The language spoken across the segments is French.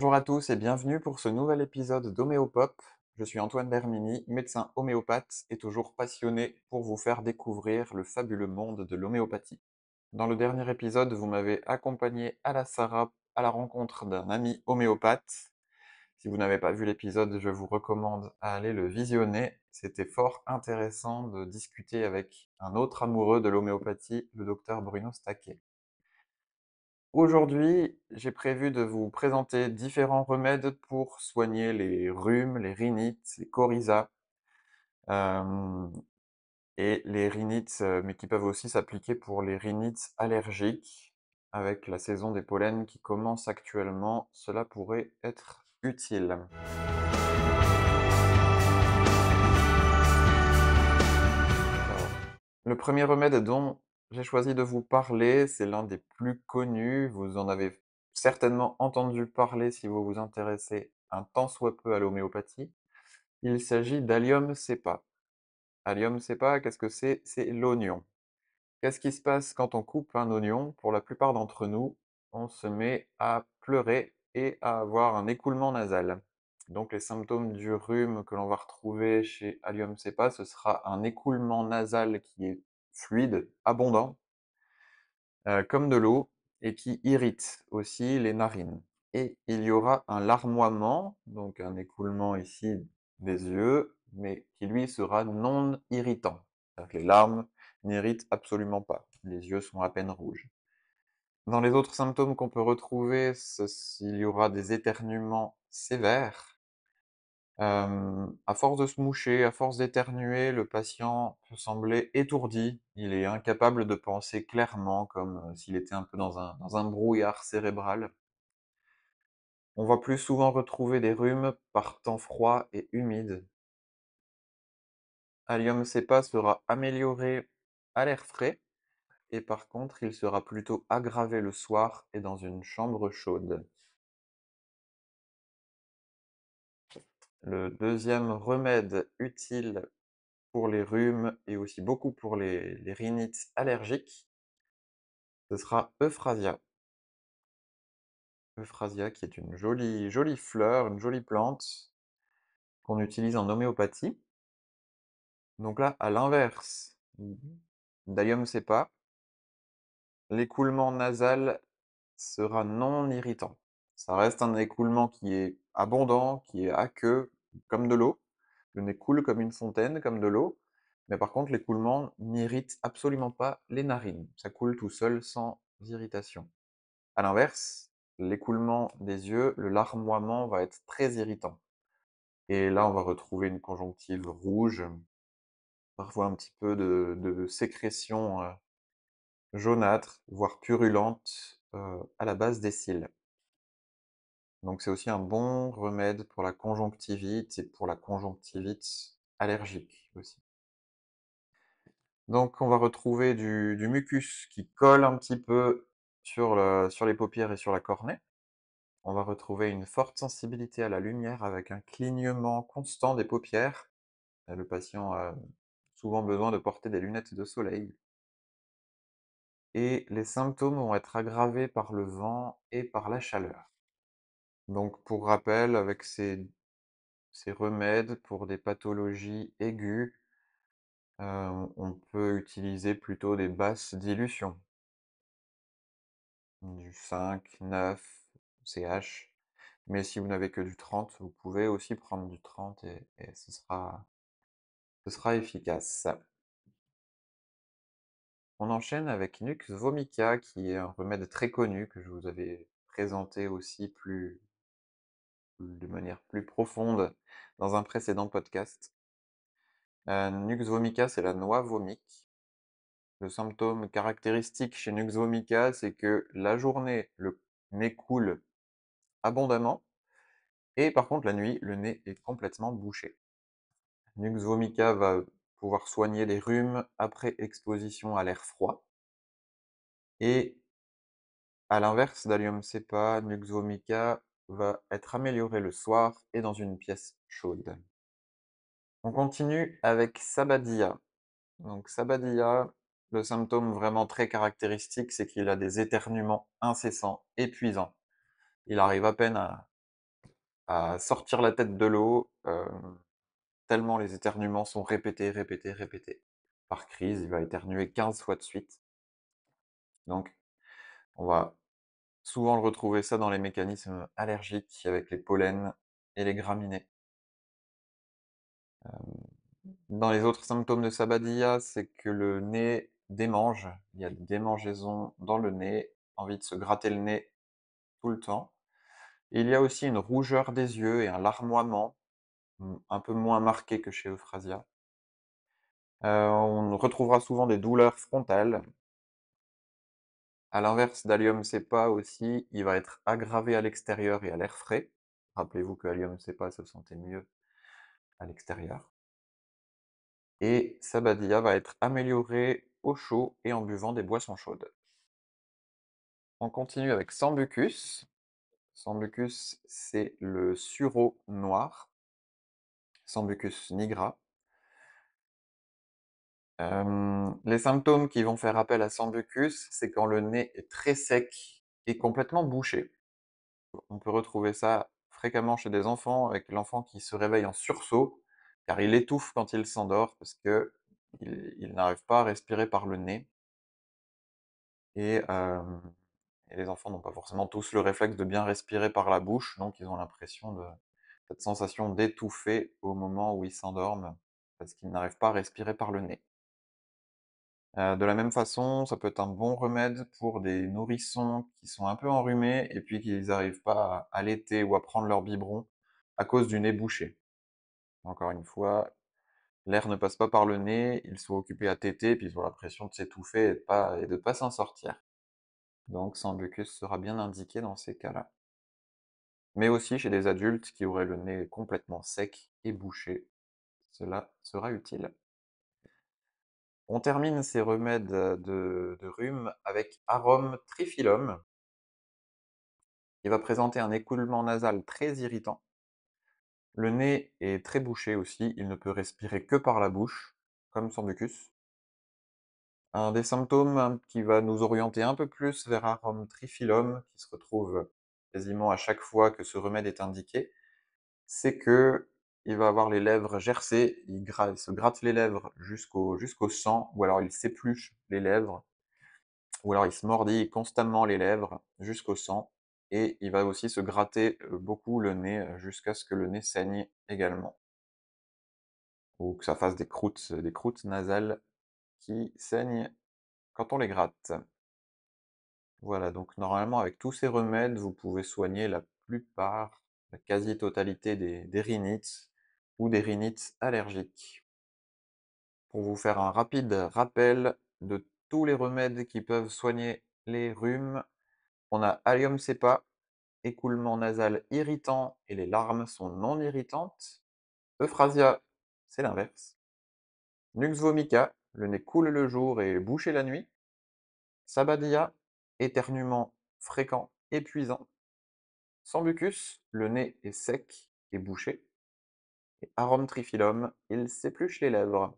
Bonjour à tous et bienvenue pour ce nouvel épisode d'Homéopop. Je suis Antoine Bermini, médecin homéopathe et toujours passionné pour vous faire découvrir le fabuleux monde de l'homéopathie. Dans le dernier épisode, vous m'avez accompagné à la Sarah à la rencontre d'un ami homéopathe. Si vous n'avez pas vu l'épisode, je vous recommande à aller le visionner. C'était fort intéressant de discuter avec un autre amoureux de l'homéopathie, le docteur Bruno Staquet. Aujourd'hui, j'ai prévu de vous présenter différents remèdes pour soigner les rhumes, les rhinites, les coryzas, hem et les rhinites, mais qui peuvent aussi s'appliquer pour les rhinites allergiques. Avec la saison des pollens qui commence actuellement, cela pourrait être utile. Alors, le premier remède dont j'ai choisi de vous parler, c'est l'un des plus connus. Vous en avez certainement entendu parler si vous vous intéressez un tant soit peu à l'homéopathie. Il s'agit d'Allium cepa. Allium cepa, qu'est-ce que c'est? C'est l'oignon. Qu'est-ce qui se passe quand on coupe un oignon? Pour la plupart d'entre nous, on se met à pleurer et à avoir un écoulement nasal. Donc les symptômes du rhume que l'on va retrouver chez Allium cepa, ce sera un écoulement nasal qui est fluide, abondant, comme de l'eau, et qui irrite aussi les narines. Et il y aura un larmoiement, donc un écoulement ici des yeux, mais qui lui sera non irritant. C'est-à-dire que les larmes n'irritent absolument pas. Les yeux sont à peine rouges. Dans les autres symptômes qu'on peut retrouver, il y aura des éternuements sévères. À force de se moucher, à force d'éternuer, le patient peut sembler étourdi. Il est incapable de penser clairement, comme s'il était un peu dans un brouillard cérébral. On va plus souvent retrouver des rhumes par temps froid et humide. Allium cepa sera amélioré à l'air frais, et par contre, il sera plutôt aggravé le soir et dans une chambre chaude. Le deuxième remède utile pour les rhumes et aussi beaucoup pour les rhinites allergiques, ce sera Euphrasia. Euphrasia qui est une jolie, jolie fleur, une jolie plante qu'on utilise en homéopathie. Donc là, à l'inverse d'Allium cepa, l'écoulement nasal sera non irritant. Ça reste un écoulement qui est abondant, qui est aqueux, comme de l'eau. Le nez coule comme une fontaine, comme de l'eau. Mais par contre, l'écoulement n'irrite absolument pas les narines. Ça coule tout seul sans irritation. À l'inverse, l'écoulement des yeux, le larmoiement va être très irritant. Et là, on va retrouver une conjonctive rouge, parfois un petit peu de sécrétion jaunâtre, voire purulente, à la base des cils. Donc c'est aussi un bon remède pour la conjonctivite et pour la conjonctivite allergique aussi. Donc on va retrouver du mucus qui colle un petit peu sur les paupières et sur la cornée. On va retrouver une forte sensibilité à la lumière avec un clignement constant des paupières. Le patient a souvent besoin de porter des lunettes de soleil. Et les symptômes vont être aggravés par le vent et par la chaleur. Donc pour rappel, avec ces remèdes pour des pathologies aiguës, on peut utiliser plutôt des basses dilutions, du 5, 9 CH. Mais si vous n'avez que du 30, vous pouvez aussi prendre du 30 et ce sera efficace. On enchaîne avec Nux vomica, qui est un remède très connu que je vous avais présenté aussi de manière plus profonde dans un précédent podcast. Nux vomica, c'est la noix vomique. Le symptôme caractéristique chez Nux vomica, c'est que la journée, le nez coule abondamment et par contre la nuit, le nez est complètement bouché. Nux vomica va pouvoir soigner les rhumes après exposition à l'air froid et à l'inverse d'Allium cepa, Nux vomica va être amélioré le soir et dans une pièce chaude. On continue avec Sabadia. Donc Sabadia, le symptôme vraiment très caractéristique, c'est qu'il a des éternuements incessants, épuisants. Il arrive à peine à sortir la tête de l'eau, tellement les éternuements sont répétés, répétés, répétés. Par crise, il va éternuer 15 fois de suite. Donc on va souvent le retrouver ça dans les mécanismes allergiques avec les pollens et les graminées. Dans les autres symptômes de Sabadilla, c'est que le nez démange, il y a des démangeaisons dans le nez, envie de se gratter le nez tout le temps. Il y a aussi une rougeur des yeux et un larmoiement, un peu moins marqué que chez Euphrasia. On retrouvera souvent des douleurs frontales. À l'inverse d'Allium cepa aussi, il va être aggravé à l'extérieur et à l'air frais. Rappelez-vous que Allium cepa se sentait mieux à l'extérieur. Et Sabadilla va être amélioré au chaud et en buvant des boissons chaudes. On continue avec Sambucus. Sambucus, c'est le sureau noir, Sambucus nigra. Les symptômes qui vont faire appel à Sambucus, c'est quand le nez est très sec et complètement bouché. On peut retrouver ça fréquemment chez des enfants, avec l'enfant qui se réveille en sursaut, car il étouffe quand il s'endort parce qu'il n'arrive pas à respirer par le nez. Et, et les enfants n'ont pas forcément tous le réflexe de bien respirer par la bouche, donc ils ont l'impression de cette sensation d'étouffer au moment où ils s'endorment, parce qu'ils n'arrivent pas à respirer par le nez. De la même façon, ça peut être un bon remède pour des nourrissons qui sont un peu enrhumés et puis qu'ils n'arrivent pas à allaiter ou à prendre leur biberon à cause du nez bouché. Encore une fois, l'air ne passe pas par le nez, ils sont occupés à téter, puis ils ont l'impression de s'étouffer et de pas s'en sortir. Donc Sambucus sera bien indiqué dans ces cas-là. Mais aussi chez des adultes qui auraient le nez complètement sec et bouché, cela sera utile. On termine ces remèdes de rhume avec Arum trifilum, qui va présenter un écoulement nasal très irritant. Le nez est très bouché aussi, il ne peut respirer que par la bouche, comme Sambucus. Un des symptômes qui va nous orienter un peu plus vers Arum trifilum, qui se retrouve quasiment à chaque fois que ce remède est indiqué, c'est que il va avoir les lèvres gercées, il se gratte les lèvres jusqu'au sang, ou alors il s'épluche les lèvres, ou alors il se mordit constamment les lèvres jusqu'au sang, et il va aussi se gratter beaucoup le nez jusqu'à ce que le nez saigne également, ou que ça fasse des croûtes nasales qui saignent quand on les gratte. Voilà, donc normalement avec tous ces remèdes, vous pouvez soigner la plupart, la quasi-totalité des rhinites ou des rhinites allergiques. Pour vous faire un rapide rappel de tous les remèdes qui peuvent soigner les rhumes, on a Allium cepa, écoulement nasal irritant et les larmes sont non irritantes. Euphrasia, c'est l'inverse. Nux vomica, le nez coule le jour et bouché la nuit. Sabadilla, éternuement fréquent, épuisant. Sambucus, le nez est sec et bouché. Et Arum trifilum, il s'épluche les lèvres.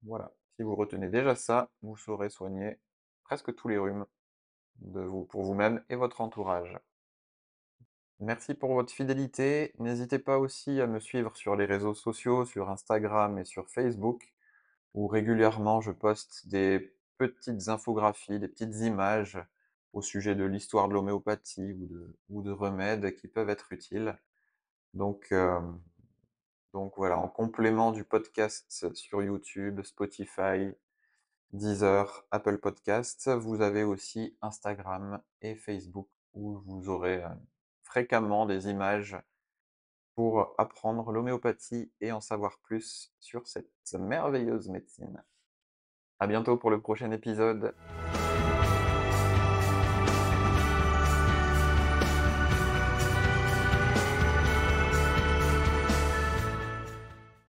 Voilà, si vous retenez déjà ça, vous saurez soigner presque tous les rhumes pour vous-même et votre entourage. Merci pour votre fidélité. N'hésitez pas aussi à me suivre sur les réseaux sociaux, sur Instagram et sur Facebook, où régulièrement je poste des petites infographies, des petites images au sujet de l'histoire de l'homéopathie ou de remèdes qui peuvent être utiles. Donc, euh, donc voilà, en complément du podcast sur YouTube, Spotify, Deezer, Apple Podcasts, vous avez aussi Instagram et Facebook où vous aurez fréquemment des images pour apprendre l'homéopathie et en savoir plus sur cette merveilleuse médecine. À bientôt pour le prochain épisode.